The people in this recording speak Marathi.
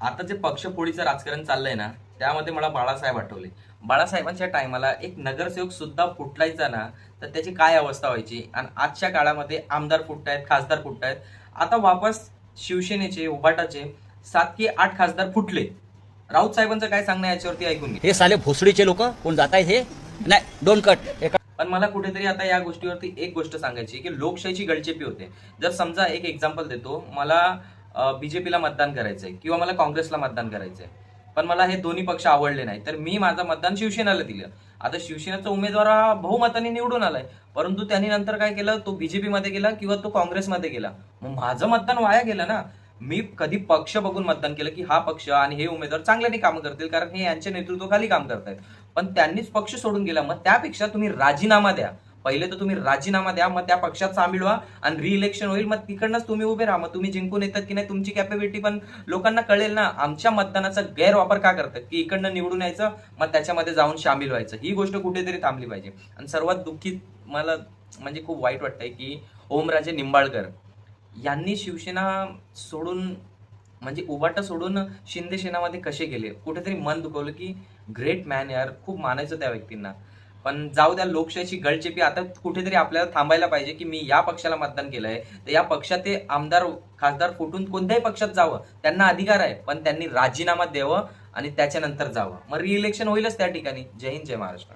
आता जे पक्षफोडीचं राजकारण चाललंय ना, त्यामध्ये मला बाळासाहेब आठवले. बाळासाहेबांच्या टायमाला एक नगरसेवक सुद्धा फुटलायचा ना, तर त्याची काय अवस्था व्हायची. आणि आजच्या काळामध्ये आमदार फुटतायत, खासदार फुटतायत. आता वापस शिवसेनेचे, उभाटाचे 7 की 8 खासदार फुटले. राऊत साहेबांचं काय सांगणं आहे याच्यावरती ऐकून घे. हे साले भोसडीचे लोक कोण जात आहेत हे नाही डोंट कट. पण मला कुठेतरी आता या गोष्टीवरती एक गोष्ट सांगायची की लोकशाहीची गळचेपी होते. जर समजा एक एक्झाम्पल देतो, मला बीजेपीला मतदान करायचंय किंवा मला काँग्रेसला मतदान करायचंय, पण मला हे दोन्ही पक्ष आवडले नाही, तर मी माझं मतदान शिवसेनेला दिलं. आता शिवसेनेचा उमेदवार हा बहुमताने निवडून आलाय, परंतु त्यांनी नंतर काय केलं, तो बीजेपी मध्ये गेला किंवा तो काँग्रेसमध्ये गेला. मग माझं मतदान वाया गेलं ना. मी कधी पक्ष बघून मतदान केलं की हा पक्ष आणि हे उमेदवार चांगल्याने काम करतील कारण हे यांच्या नेतृत्वाखाली काम करतायत, पण त्यांनीच पक्ष सोडून गेला. मग त्यापेक्षा तुम्ही राजीनामा द्या. पहिले तर तुम्ही राजीनामा द्या, मग त्या पक्षात सामील व्हा आणि रिइलेक्शन होईल, मग तिकडनंच तुम्ही उभे राहा. मग तुम्ही जिंकून येतात की नाही तुमची कॅपॅबिलिटी पण लोकांना कळेल ना. आमच्या मतदानाचा गैरवापर का करतात की इकडनं निवडून यायचं, मग त्याच्यामध्ये जाऊन सामील व्हायचं. ही गोष्ट कुठेतरी थांबली पाहिजे. आणि सर्वात दुःखी मला म्हणजे खूप वाईट वाटतंय की ओमराजे निंबाळकर यांनी शिवसेना सोडून म्हणजे उभाटा सोडून शिंदे सेनामध्ये कसे गेले. कुठेतरी मन दुखवलं की ग्रेट मॅन यार, खूप मानायचं त्या व्यक्तींना. पण जाऊ द्या, लोकशाहीची गळचेपी आता कुठेतरी आपल्याला थांबायला पाहिजे की मी या पक्षाला मतदान केलंय, तर या पक्षात ते आमदार खासदार फुटून कोणत्याही पक्षात जावं, त्यांना अधिकार आहे, पण त्यांनी राजीनामा द्यावं आणि त्याच्यानंतर जावं. मग रिइलेक्शन होईलच त्या ठिकाणी. जय हिंद, जय महाराष्ट्र.